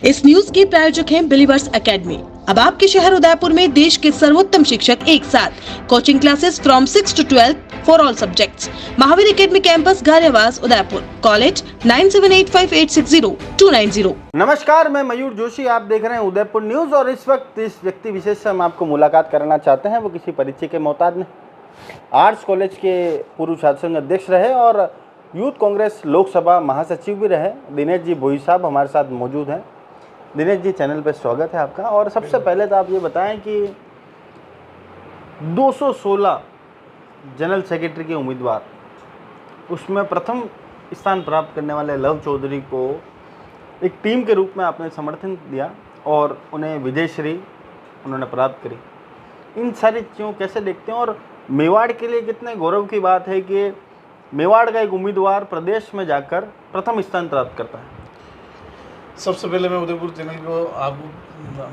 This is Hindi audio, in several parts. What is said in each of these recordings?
इस न्यूज के प्रायोजक हैं बिलीवर्स एकेडमी। अब आपके शहर उदयपुर में देश के सर्वोत्तम शिक्षक एक साथ। Coaching classes from 6 to 12 for all subjects. Mahavir academy campus Gariyawas Udaipur. College 9785860290। नमस्कार, मैं मयूर जोशी। आप देख रहे हैं उदयपुर न्यूज और इस वक्त इस व्यक्ति विशेष से हम आपको मुलाकात कराना चाहते हैं। वो किसी परिचय के मोहताज नहीं। आर्ट्स कॉलेज के पूर्व छात्र संघ अध्यक्ष रहे और यूथ कांग्रेस लोकसभा महासचिव भी रहे। दिनेश जी भोई साहब हमारे साथ मौजूद हैं। दिनेश जी, चैनल पर स्वागत है आपका। और सबसे पहले तो आप ये बताएं कि 216 जनरल सेक्रेटरी के उम्मीदवार, उसमें प्रथम स्थान प्राप्त करने वाले लव चौधरी को एक टीम के रूप में आपने समर्थन दिया और उन्हें विजयश्री उन्होंने प्राप्त करी। इन सारी चीज़ों कैसे देखते हैं और मेवाड़ के लिए कितने गौरव की बात है कि मेवाड़ का एक उम्मीदवार प्रदेश में जाकर प्रथम स्थान प्राप्त करता है? सबसे पहले मैं उदयपुर चैनल को आपको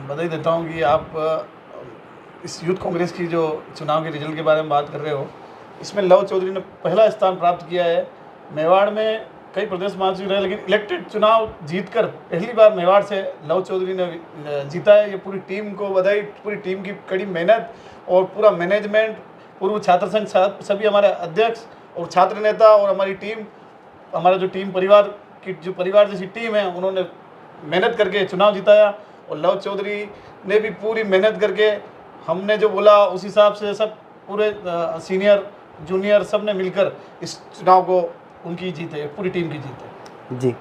बधाई देता हूं कि आप इस यूथ कांग्रेस की जो चुनाव के रिजल्ट के बारे में बात कर रहे हो, इसमें लव चौधरी ने पहला स्थान प्राप्त किया है। मेवाड़ में कई प्रदेश महासचिव रहे, लेकिन इलेक्टेड चुनाव जीतकर पहली बार मेवाड़ से लव चौधरी ने जीता है। ये पूरी टीम को बधाई, पूरी टीम की कड़ी मेहनत और पूरा मैनेजमेंट, पूर्व छात्र संघ सभी हमारे अध्यक्ष और छात्र नेता और हमारी टीम, हमारा जो टीम परिवार की जो परिवार जैसी टीम है, उन्होंने मेहनत करके चुनाव जिताया। और लव चौधरी ने भी पूरी मेहनत करके, हमने जो बोला उस हिसाब से सब पूरे सीनियर जूनियर सब ने मिलकर इस चुनाव को उनकी जीत है, पूरी टीम की जीत है। जी,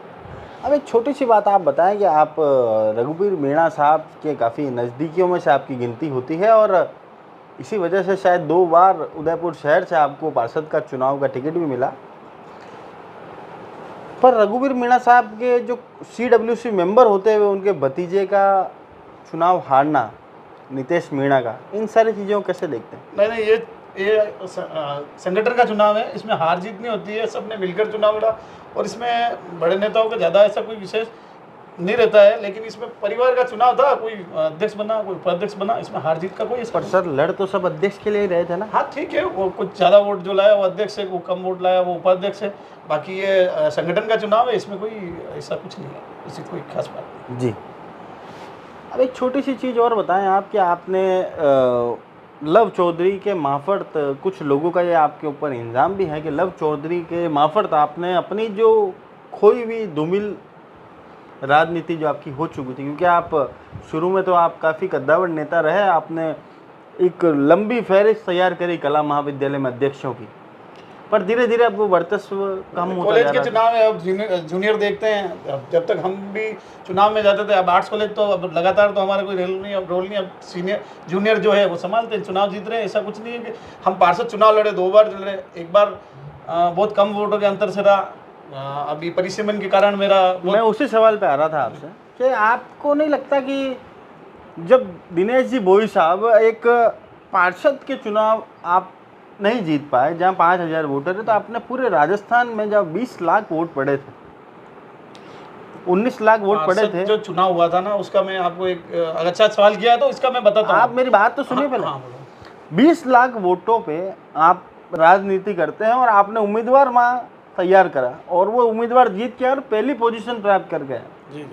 अब एक छोटी सी बात आप बताएं कि आप रघुवीर मीणा साहब के काफ़ी नज़दीकियों में से आपकी गिनती होती है और इसी वजह से शायद 2 बार उदयपुर शहर से आपको पार्षद का चुनाव का टिकट भी मिला। पर रघुवीर मीणा साहब के जो CWC मेंबर होते हुए उनके भतीजे का चुनाव हारना, नितेश मीणा का, इन सारी चीज़ों को कैसे देखते हैं? नहीं, ये संगठन का चुनाव है, इसमें हार जीत नहीं होती है, सबने मिलकर चुनाव लड़ा और इसमें बड़े नेताओं का ज़्यादा ऐसा कोई विशेष नहीं रहता है। लेकिन इसमें परिवार का चुनाव था, कोई अध्यक्ष बना कोई उपाध्यक्ष बना, इसमें हार जीत का कोई पर सर, लड़ तो सब अध्यक्ष के लिए ही रहे थे ना? हाँ ठीक है, वो कुछ ज़्यादा वोट जो लाया वो अध्यक्ष है, वो कम वोट लाया वो उपाध्यक्ष है। बाकी ये संगठन का चुनाव है, इसमें कोई ऐसा कुछ नहीं है, इसकी कोई खास बात नहीं। जी, अब एक छोटी सी चीज़ और बताएं आप कि आपने लव चौधरी के मार्फत, कुछ लोगों का ये आपके ऊपर इल्ज़ाम भी है कि लव चौधरी के मार्फत आपने अपनी जो खोई हुई धूमिल राजनीति जो आपकी हो चुकी थी, क्योंकि आप शुरू में तो आप काफ़ी कद्दावर नेता रहे, आपने एक लंबी फहरिस्त तैयार करी कला महाविद्यालय में अध्यक्षों की, पर धीरे धीरे अब वो वर्चस्व कम होता कॉलेज जा के रहा चुनाव है, अब जूनियर देखते हैं। अब जब तक हम भी चुनाव में जाते थे, अब आर्ट्स कॉलेज तो अब लगातार तो हमारा कोई रोल नहीं, अब सीनियर जूनियर जो है वो संभालते हैं, चुनाव जीत रहे हैं। ऐसा कुछ नहीं है कि हम पार्षद चुनाव लड़े, 2 बार लड़े, एक बार बहुत कम वोटों के अंतर से रहा। अभी परिसीमन के कारण मेरा मैं उसी सवाल पे आ रहा था आपसे कि आपको नहीं लगता कि जब दिनेश जी भोई साहब एक पार्षद के चुनाव आप नहीं जीत पाए जहां 5000 वोटर है, तो आपने पूरे राजस्थान में जब 20 लाख वोट पड़े थे, 19 लाख वोट पड़े थे, जो चुनाव हुआ था ना, उसका मैं आपको एक अच्छा सवाल किया है तो इसका मैं बताता हूँ। आप मेरी बात तो सुनिए पहले। हाँ, 20 लाख वोटों पे आप राजनीति करते हैं और आपने उम्मीदवार वहाँ तैयार करा और वो उम्मीदवार जीत के और पहली पोजीशन प्राप्त कर गया। जी जी।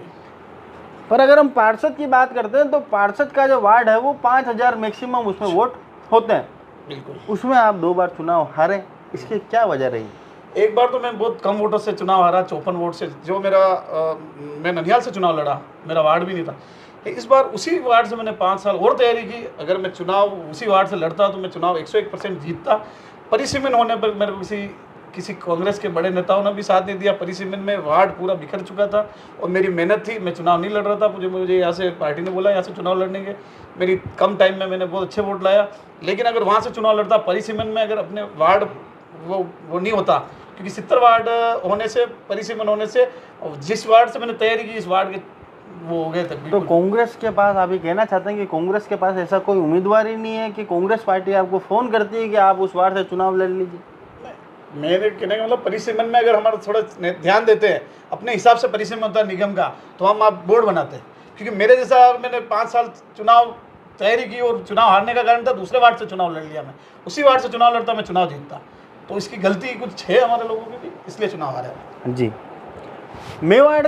पर अगर हम पार्षद की बात करते हैं तो पार्षद का जो वार्ड है वो 5000 मैक्सिमम उसमें वोट होते हैं, बिल्कुल। उसमें आप 2 बार चुनाव हारे, इसकी क्या वजह रही? एक बार तो मैं बहुत कम वोटों से चुनाव हारा, 54 वोट से, जो मेरा मैं ननिहाल से चुनाव लड़ा, मेरा वार्ड भी नहीं था। इस बार उसी वार्ड से मैंने 5 साल और तैयारी की। अगर मैं चुनाव उसी वार्ड से लड़ता तो मैं चुनाव 101% जीतता। परिसीमन होने पर मेरे किसी कांग्रेस के बड़े नेताओं ने भी साथ नहीं दिया। परिसीमन में वार्ड पूरा बिखर चुका था और मेरी मेहनत थी, मैं चुनाव नहीं लड़ रहा था। मुझे यहाँ से पार्टी ने बोला यहाँ से चुनाव लड़ने के, मेरी कम टाइम में मैंने बहुत अच्छे वोट लाया। लेकिन अगर वहाँ से चुनाव लड़ता परिसीमन में, अगर अपने वार्ड वो नहीं होता, क्योंकि 70 वार्ड होने से, परिसीमन होने से, जिस वार्ड से मैंने तैयारी की इस वार्ड के वो हो गए थे। तो कांग्रेस के पास आप ये कहना चाहते हैं कि कांग्रेस के पास ऐसा कोई उम्मीदवार ही नहीं है कि कांग्रेस पार्टी आपको फ़ोन करती है कि आप उस वार्ड से चुनाव लड़ लीजिए? मेरे कहने का मतलब, परिसीमन में अगर हमारा थोड़ा ध्यान देते हैं, अपने हिसाब से परिसीमन होता है निगम का, तो हम आप बोर्ड बनाते हैं। क्योंकि मेरे जैसा मैंने 5 साल चुनाव तैयारी की और चुनाव हारने का कारण था दूसरे वार्ड से चुनाव लड़ लिया। मैं उसी वार्ड से चुनाव लड़ता, मैं चुनाव जीतता। तो इसकी गलती कुछ है हमारे लोगों की भी, इसलिए चुनाव हारा है। जी, मेवाड़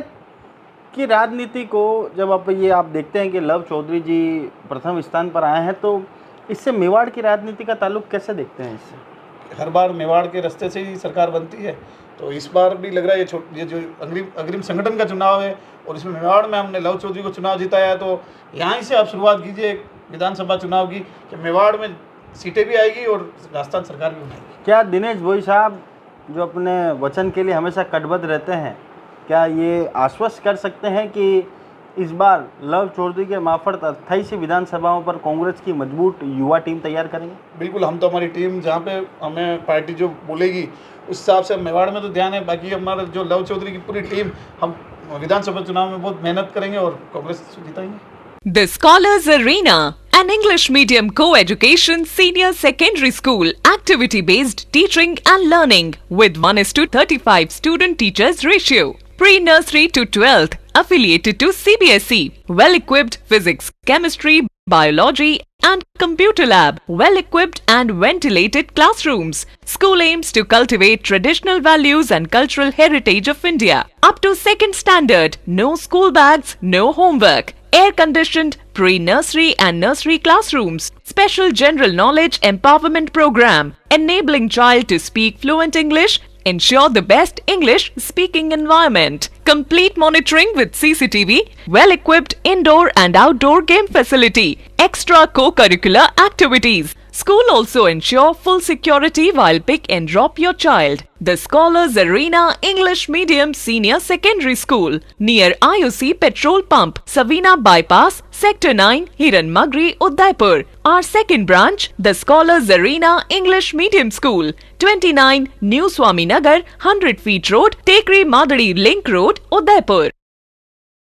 की राजनीति को जब आप देखते हैं कि लव चौधरी जी प्रथम स्थान पर आए हैं, तो इससे मेवाड़ की राजनीति का ताल्लुक कैसे देखते हैं? इससे हर बार मेवाड़ के रास्ते से ही सरकार बनती है, तो इस बार भी लग रहा है ये जो अग्रिम संगठन का चुनाव है और इसमें मेवाड़ में हमने लव चौधरी को चुनाव जिताया है, तो यहाँ से आप शुरुआत कीजिए विधानसभा चुनाव की कि मेवाड़ में सीटें भी आएगी और राजस्थान सरकार भी बनाएगी। क्या दिनेश भोई साहब जो अपने वचन के लिए हमेशा कटिबद्ध रहते हैं, क्या ये आश्वस्त कर सकते हैं कि इस बार लव चौधरी के मार्फत 28 विधानसभाओं पर कांग्रेस की मजबूत युवा टीम तैयार करेंगे? बिल्कुल, हम तो हमारी टीम जहाँ पे हमें पार्टी जो बोलेगी उस हिसाब से मेवाड़ में तो ध्यान है, बाकी हमारा जो लव चौधरी की पूरी टीम हम विधानसभा चुनाव में बहुत मेहनत करेंगे और Congress जिताएंगे। The Scholars Arena, an English medium co-education senior secondary school, activity-based teaching and learning with 1:35 student-teachers ratio. Pre-nursery to 12th, affiliated to CBSE. Well-equipped physics, chemistry, biology and computer lab. Well-equipped and ventilated classrooms. School aims to cultivate traditional values and cultural heritage of India. Up to 2nd standard, no school bags, no homework. Air-conditioned pre-nursery and nursery classrooms. Special general knowledge empowerment program. Enabling child to speak fluent English. Ensure the best English speaking environment. Complete monitoring with CCTV. Well-equipped indoor and outdoor game facility. Extra co-curricular activities. School also ensure full security while pick and drop your child. The Scholars Arena English Medium Senior Secondary School near IOC Petrol Pump, Savina Bypass, Sector 9, Hiranmagri, Udaipur. Our second branch, the Scholars Arena English Medium School, 29 New Swaminagar, 100 Feet Road, Tekri Madadi Link Road, Udaipur.